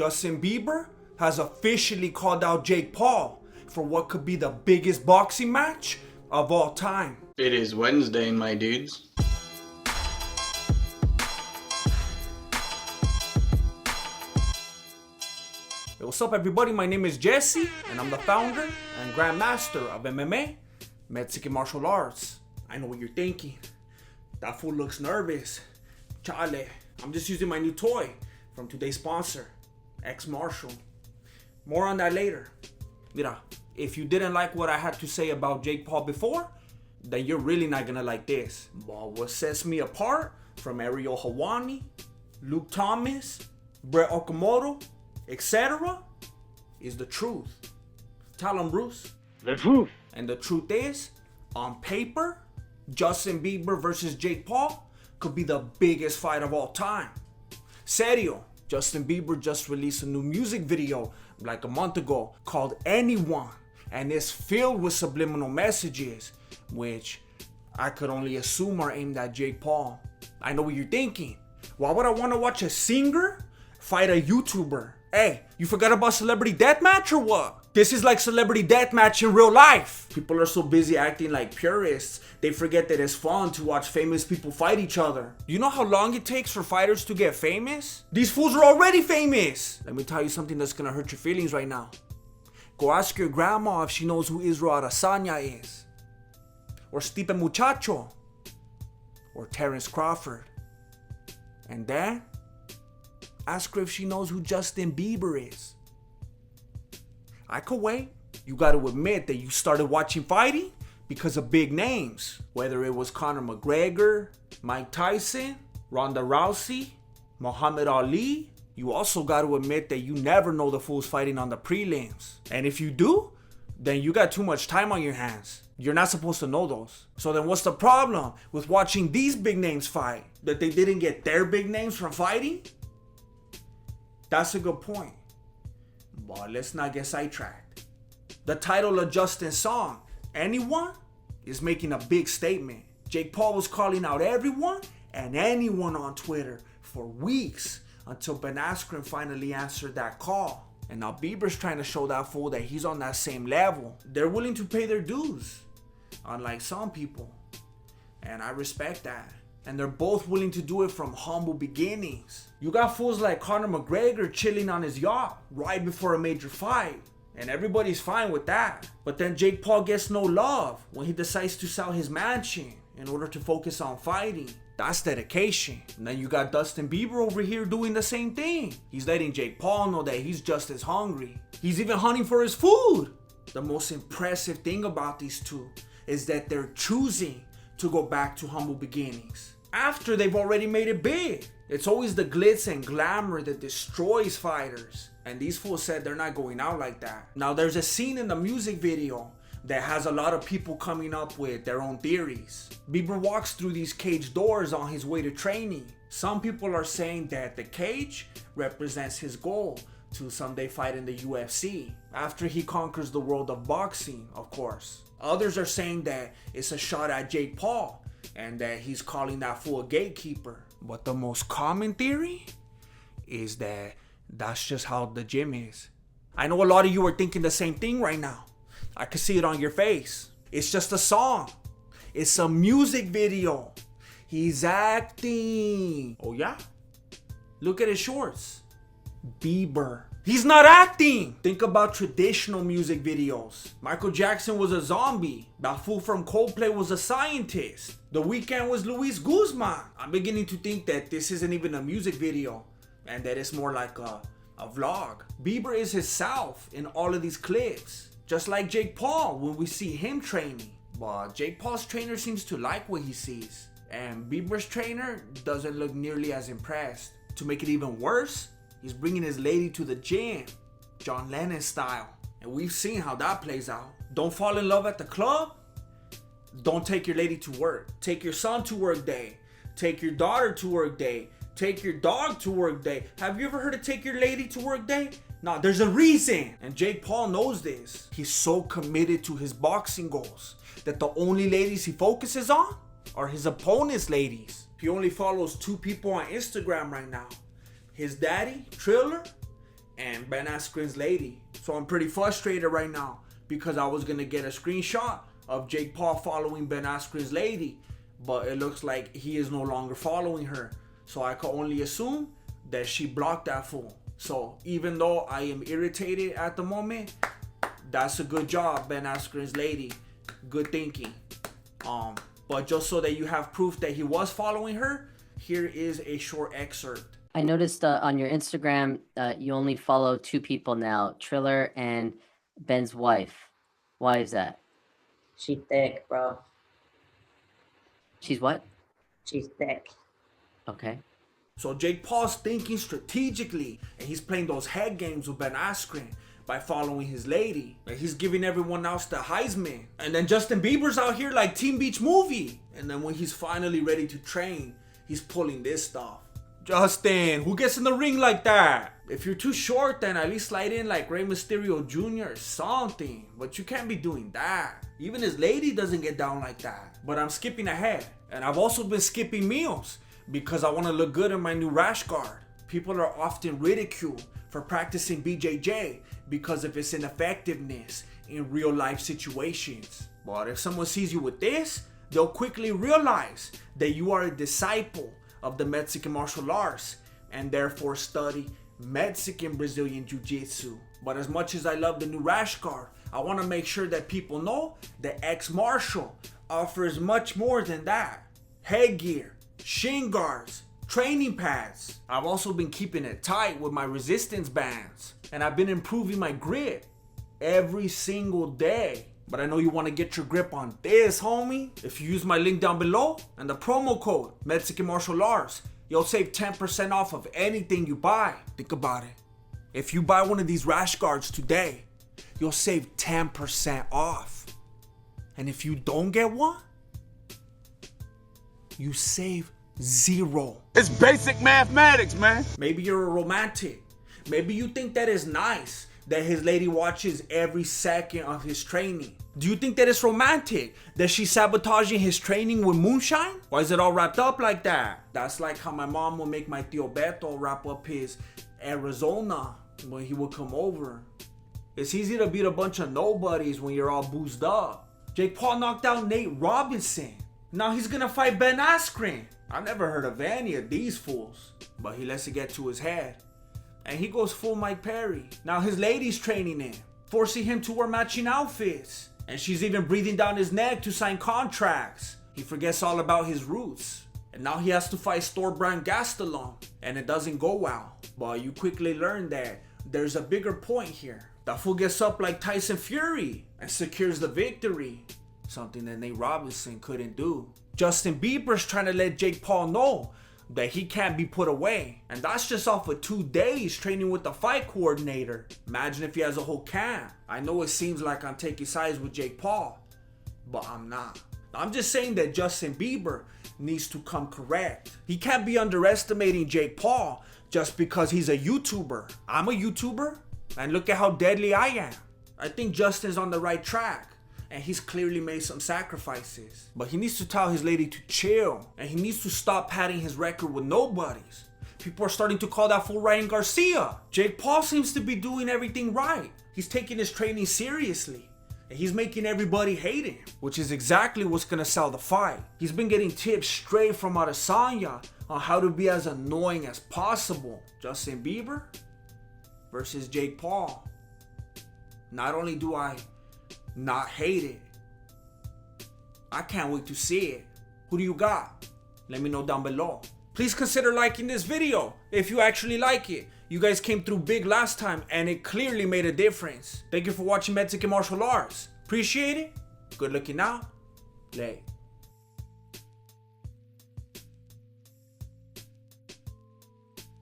Justin Bieber has officially called out Jake Paul for what could be the biggest boxing match of all time. It is Wednesday, my dudes. Hey, what's up, everybody? My name is Jesse, and I'm the founder and grandmaster of MMA, Mexican martial arts. I know what you're thinking. That fool looks nervous. Chale. I'm just using my new toy from today's sponsor, X-Martial. More on that later. Mira, if you didn't like what I had to say about Jake Paul before, then you're really not gonna like this. But what sets me apart from Ariel Helwani, Luke Thomas, Brett Okamoto, etc. is the truth. Tell them, Bruce. The truth. And the truth is, on paper, Justin Bieber versus Jake Paul could be the biggest fight of all time. Serio, Justin Bieber just released a new music video like a month ago called Anyone, and it's filled with subliminal messages, which I could only assume are aimed at Jake Paul. I know what you're thinking. Why would I want to watch a singer fight a YouTuber? Hey, you forgot about Celebrity Deathmatch or what? This is like Celebrity Deathmatch in real life. People are so busy acting like purists, they forget that it's fun to watch famous people fight each other. You know how long it takes for fighters to get famous? These fools are already famous. Let me tell you something that's gonna hurt your feelings right now. Go ask your grandma if she knows who Israel Adesanya is. Or Stipe Muchacho. Or Terrence Crawford. And then, ask her if she knows who Justin Bieber is. I could wait. You gotta admit that you started watching fighting because of big names. Whether it was Conor McGregor, Mike Tyson, Ronda Rousey, Muhammad Ali. You also gotta admit that you never know the fools fighting on the prelims. And if you do, then you got too much time on your hands. You're not supposed to know those. So then what's the problem with watching these big names fight? That they didn't get their big names from fighting? That's a good point. But let's not get sidetracked. The title of Justin's song, Anyone, is making a big statement. Jake Paul was calling out everyone and anyone on Twitter for weeks until Ben Askren finally answered that call. And now Bieber's trying to show that fool that he's on that same level. They're willing to pay their dues, unlike some people. And I respect that. And they're both willing to do it from humble beginnings. You got fools like Conor McGregor chilling on his yacht right before a major fight. And everybody's fine with that. But then Jake Paul gets no love when he decides to sell his mansion in order to focus on fighting. That's dedication. And then you got Justin Bieber over here doing the same thing. He's letting Jake Paul know that he's just as hungry. He's even hunting for his food. The most impressive thing about these two is that they're choosing to go back to humble beginnings after they've already made it big. It's always the glitz and glamour that destroys fighters, and these fools said they're not going out like that. Now there's a scene in the music video that has a lot of people coming up with their own theories. Bieber walks through these cage doors on his way to training. Some people are saying that the cage represents his goal to someday fight in the UFC after he conquers the world of boxing, of course. Others are saying that it's a shot at Jake Paul and that he's calling that fool a gatekeeper. But the most common theory is that that's just how the gym is. I know a lot of you are thinking the same thing right now. I can see it on your face. It's just a song. It's a music video. He's acting. Oh yeah? Look at his shorts. Bieber. He's not acting. Think about traditional music videos. Michael Jackson was a zombie. That fool from Coldplay was a scientist. The Weeknd was Luis Guzman. I'm beginning to think that this isn't even a music video and that it's more like a vlog. Bieber is himself in all of these clips. Just like Jake Paul when we see him training. But Jake Paul's trainer seems to like what he sees. And Bieber's trainer doesn't look nearly as impressed. To make it even worse, he's bringing his lady to the gym, John Lennon style. And we've seen how that plays out. Don't fall in love at the club? Don't take your lady to work. Take your son to work day. Take your daughter to work day. Take your dog to work day. Have you ever heard of take your lady to work day? No, there's a reason. And Jake Paul knows this. He's so committed to his boxing goals that the only ladies he focuses on are his opponent's ladies. He only follows two people on Instagram right now. His daddy, Triller, and Ben Askren's lady. So I'm pretty frustrated right now because I was gonna get a screenshot of Jake Paul following Ben Askren's lady, but it looks like he is no longer following her. So I can only assume that she blocked that fool. So even though I am irritated at the moment, that's a good job, Ben Askren's lady. Good thinking. But just so that you have proof that he was following her, here is a short excerpt. I noticed on your Instagram, you only follow 2 people now, Triller and Ben's wife. Why is that? She thick, bro. She's what? She's thick. Okay. So Jake Paul's thinking strategically, and he's playing those head games with Ben Askren by following his lady. And he's giving everyone else the Heisman. And then Justin Bieber's out here like Teen Beach Movie. And then when he's finally ready to train, he's pulling this stuff. Justin, who gets in the ring like that? If you're too short, then at least slide in like Rey Mysterio Jr. or something. But you can't be doing that. Even his lady doesn't get down like that. But I'm skipping ahead. And I've also been skipping meals because I want to look good in my new rash guard. People are often ridiculed for practicing BJJ because of its ineffectiveness in real life situations. But if someone sees you with this, they'll quickly realize that you are a disciple of the Mexican martial arts and therefore study Mexican Brazilian Jiu-Jitsu. But as much as I love the new rash guard, I want to make sure that people know that X-Martial offers much more than that. Headgear, shin guards, training pads. I've also been keeping it tight with my resistance bands, and I've been improving my grip every single day. But I know you want to get your grip on this, homie. If you use my link down below and the promo code Mexican Martial Arts, you'll save 10% off of anything you buy. Think about it. If you buy one of these rash guards today, you'll save 10% off. And if you don't get one, you save 0. It's basic mathematics, man. Maybe you're a romantic. Maybe you think that it's nice that his lady watches every second of his training. Do you think that it's romantic that she's sabotaging his training with moonshine? Why is it all wrapped up like that? That's like how my mom would make my Tío Beto wrap up his Arizona when he would come over. It's easy to beat a bunch of nobodies when you're all boozed up. Jake Paul knocked out Nate Robinson. Now he's gonna fight Ben Askren. I've never heard of any of these fools, but he lets it get to his head. And he goes full Mike Perry. Now his lady's training him, forcing him to wear matching outfits. And she's even breathing down his neck to sign contracts. He forgets all about his roots. And now he has to fight store-brand Gastelum. And it doesn't go well. But you quickly learn that there's a bigger point here. The fool gets up like Tyson Fury and secures the victory. Something that Nate Robinson couldn't do. Justin Bieber's trying to let Jake Paul know that he can't be put away. And that's just off of 2 days training with the fight coordinator. Imagine if he has a whole camp. I know it seems like I'm taking sides with Jake Paul, but I'm not. I'm just saying that Justin Bieber needs to come correct. He can't be underestimating Jake Paul just because he's a YouTuber. I'm a YouTuber, and look at how deadly I am. I think Justin's on the right track. And he's clearly made some sacrifices. But he needs to tell his lady to chill. And he needs to stop padding his record with nobodies. People are starting to call that fool Ryan Garcia. Jake Paul seems to be doing everything right. He's taking his training seriously. And he's making everybody hate him. Which is exactly what's gonna sell the fight. He's been getting tips straight from Adesanya on how to be as annoying as possible. Justin Bieber versus Jake Paul. Not only do I not hate it, I can't wait to see it. Who do you got? Let me know down below. Please consider liking this video if you actually like it. You guys came through big last time and it clearly made a difference. Thank you for watching Mexican Martial Arts. Appreciate it. Good looking out. Late.